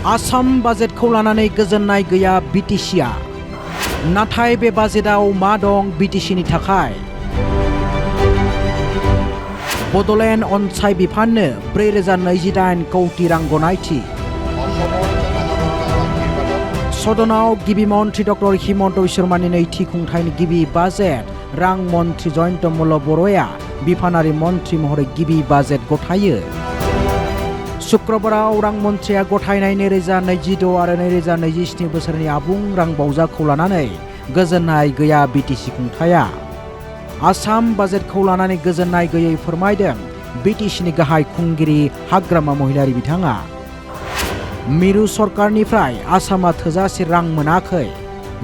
आसाम बाजेटखौ लानानै गोजोननाय गैया BTCआ। नाथाय बे बाजेटआव मा दं BTCनि थाखाय? बड'लेण्ड अनसाय बिफाननो 4028 कौटि रां गनायथि। सदनाव गिबि मन्त्रि डक्टर हिमन्त शर्मानि नैथि खुंथायनि गिबि बाजेट रां मन्त्रि जयन्त मल्ल बर'आ बिफानारि मन्त्रि महरै गिबि बाजेट गथायो। शुक्रबाराव रां मन्थ्रिया गथायनाय 2026 आरो 2027 बोसोरनि आबुं रां बावजाखौ लानानै गोजोननाय गैया BTC खुंथाया। आसाम बाजेटखौ लानानै गोजोननाय गैयै फोरमायदों BTCनि गाहाय खुंगिरि हाग्रामा महिलारि बिथाङा। मिरु सरकारनिफ्राय आसामा थोजासे रां मोनाखै।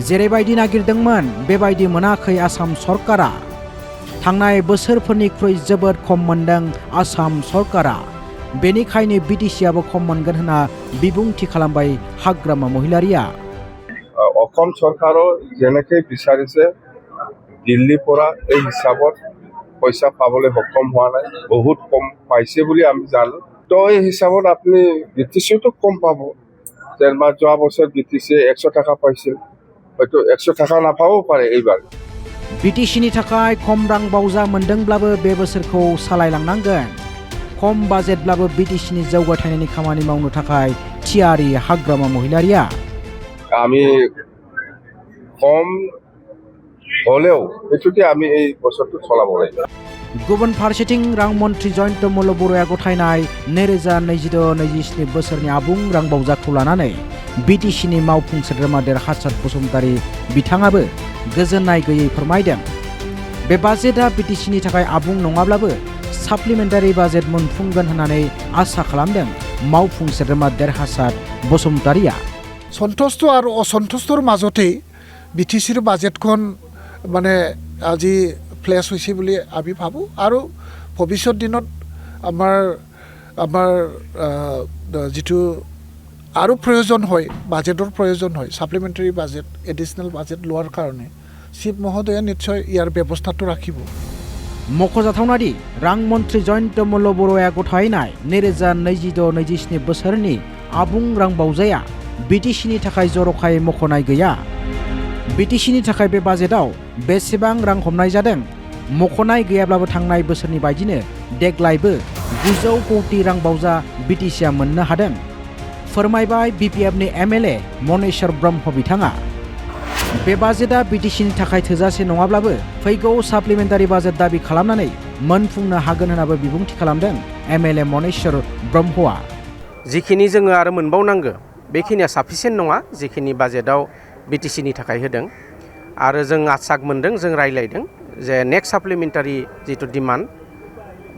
जेरैबायदि नागिरदोंमोन बेबायदि मोनाखै आसाम सरकारा। थांनाय बोसोरफोरनिख्रुइ जोबोद खम मोनदों आसाम सरकारा। बेनिखायनो BTCआबो खम मोनगोन होनना बिबुंथि खालामबाय हाग्रामा महिलारिया। অসম চৰকাৰৰ যেনেকৈ বিচাৰিছে দিল্লীৰ পৰা এই হিচাপত পইচা পাবলৈ সক্ষম হোৱা নাই, বহুত কম পাইছে বুলি আমি জানো। তো এই হিচাপত আপুনি BTCটো কম পাব। যেনবা যোৱা বছৰ BTC 100 টাকা পাইছিল, হয়তো 100 টাকা নাপাবও পাৰে এইবাৰ। BTCनि थाखाय खम रां बावजा मोनदोंब्लाबो बे बोसोरखौ सालायलांनांगोन। खम बाजेटब्लाबो BTCनि जौगाथायनि खामानि मावनो थाखाय थियारि हाग्रामा महिलारिया। আমি কম হলেও এটুটি আমি এই বছরটো চলাব লাগিব। गुबुन फारसेथिं रां मन्त्रि जयन्त मल्ल बर'आ गथायनाय 2026-27 बोसोरनि आबुं रां बावजाखौ लानानै BTCनि मावफुं सोद्रोमा देरहासार बसुमतारी बिथाङाबो गोजोननाय गैयै फोरमायदों। बे बाजेटआ BTCनि थाखाय आबुं नङाब्लाबो साप्लिमेन्टारि बाजेट मोनफुंगोन होननानै आसा खालामदों मावफुं सोद्रोमा देरहासार बसुमतारीया। सन्तुष्ट और असन्तुष्टर মাজতে BTCৰ বাজেটখন মানে আজি ফ্লেশ হৈছে বুলি আমি ভাবোঁ। আৰু ভৱিষ্যত দিনত আমাৰ যিটো আৰু প্ৰয়োজন হয়, বাজেটৰ প্ৰয়োজন হয়, সাপ্লিমেণ্টাৰী বাজেট, এডিশনেল বাজেট লোৱাৰ কাৰণে চিফ মহোদয়ে নিশ্চয় ইয়াৰ ব্যৱস্থাটো ৰাখিব। मख'जाथावनादि रां मन्त्रि जयन्त मल्ल बर'आ गथायनाय 2026-27 बोसोरनि आबुं रां बावजाया BTCनि थाखाय जर'खायै मख'नाय गैया। BTCनि थाखाय बे बाजेटआव बेसेबां रां हमनाय जादों मख'नाय गैयाब्लाबो थांनाय बोसोरनि बायदिनो देग्लायबो 900 कौटि रां बावजा BTCआ मोननो हादों, फोरमायबाय BPFनि MLA मनेश्वर ब्रह्म बिथाङा। बे बाजेटआ BTCनि थाखाय थोजासे नङाब्लाबो फैगौ साप्लिमेन्टारि बाजेट दाबि खालामनानै मोनफुंनो हागोन होननाबो बिबुंथि खालामदों MLA मनेश्वर ब्रह्मआ। जिखिनि जोङो आरो मोनबावनांगौ बेखिनिया साफिसियेन्ट नङा जिखिनि बाजेटआव BTCनि थाखाय होदों। आरो जों आसा मोन्दों, जों रायलायदों जे नेक्स्ट साप्लिमेन्टारि जिथु डिमान्ड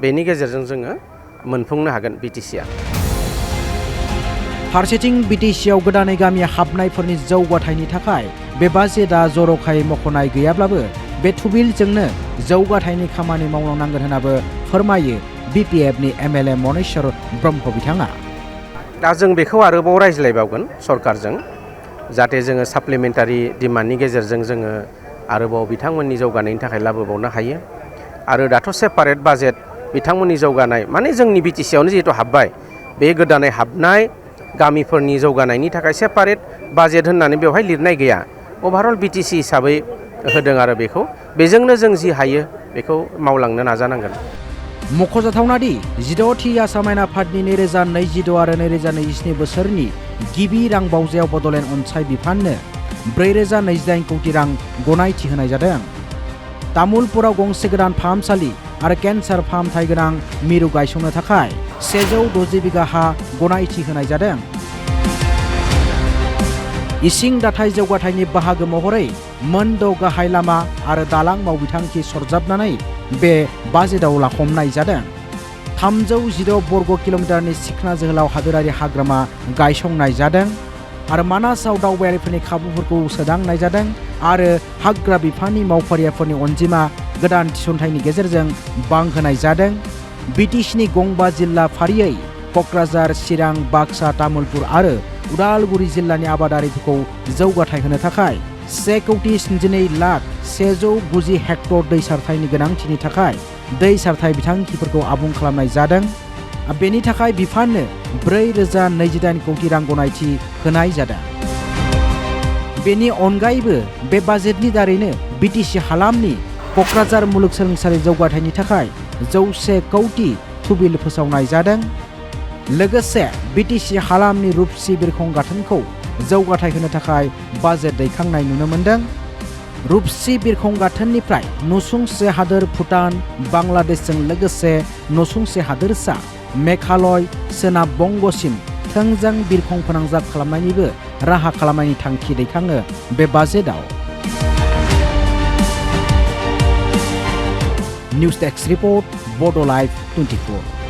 बेनि गेजेरजों जोङो मोनफुंनो हागोन BTCआ। फारसेथिं BTCआव गोदानै गामि हाबनायफोरनि जौगाथायनि थाखाय बे बाजेटआ जर'खायै मख'नाय गैयाब्लाबो बे थुबिलजोंनो जौगाथायनि खामानि मावलांनांगोन होननाबो फोरमायो BPFनि MLA मनेश्वर ब्रह्म बिथाङा। दा जों बेखौ आरोबाव रायज्लायबावगोन सरकारजों, जाहाथे जोङो साप्लिमेन्टारि डिमान्डनि गेजेरजों जोङो आरोबाव बिथांमोननि जौगानायनि थाखाय लाबोबावनो हायो। आरो दाथ' सेपारेट बाजेट बिथांमोननि जौगानाय माने जोंनि BTCआवनो जिहेतु हाबबाय, बे गोदानै हाबनाय गामिफोरनि जौगानायनि थाखाय सेपारेट बाजेट होननानै बेवहाय लिरनाय गैया। अभारअल BTC हिसाबै होदों आरो बेजोंनो जों जि हायो बेखौ मावलांनो नाजानांगोन। मख'जाथावनादि 16थि आसाम आयेन आफादनि 2026 आरो 2027 बोसोरनि गिबि रां बावजायाव बड'लेण्ड अनसाय बिफाननो 4028 कौटि रां गनायथि होनाय जादों। तामुलपुराव गंसे गोदान फाहामसालि आरो केन्सार फाहामथाय गोनां मिरु गायसंनो थाखाय 160 बिगा हा गनायथि होनाय जादों। इसिं दाथाय जौगाथायनि बाहागो महरै मोनद' गाहाय लामा आरो दालां मावबिथांखि सरजाबनानै बे बाजेटआव हमनाय जादों। 316 बर्ग किल'मिटारनि सिखना जोहोलाव हादोरारि हाग्रामा गायसंनाय जादों आरो मानासाव दावबायारिफोरनि खाबुफोरखौ सोदांनाय जादों आरो हाग्रा बिफाननि मावफारियाफोरनि अनजिमा गोदान थिसनथायनि गेजेरजों बांहोनाय जादों। BTCनि गंबा जिल्ला फारियै क'क्राझार, चिरां, बाक्सा, तामुलपुर आरो उदालगुरि जिल्लानि आबादारिफोरखौ जौगाथाय होनो थाखाय 1,72,190 हेक्टर दै सारथायनि गोनांथिनि थाखाय दै सारथाय बिथांखिफोरखौ आबुं खालामनाय जादों। बेनि थाखाय बिफाननो 4,028 कौटि रां गनायथि होनाय जादों। बेनि अनगायैबो बे बाजेटनि दारैनो BTC हालामनि क'क्राझार मुलुगसोलोंसालि जौगाथायनि थाखाय 100 कौटि थुबिल फोसावनाय जादों। लोगोसे BTC हालामनि रुपसि बिरखं गाथोनखौ जौगाथाय होनो थाखाय बाजेट दैखांनाय नुनो मोन्दों। रुपसि बिरखं गाथोननिफ्राय नसुंसे हादोर भुटान, बांलादेशजों लोगोसे नसुंसे हादोरसा मेघालय, सोनाब बंगसिम थोंजों बिरखं फोनांजाब खालामनायनिबो राहा खालामनायनि थांखि दैखाङो बे बाजेटआव। News desk report Bodo live 24।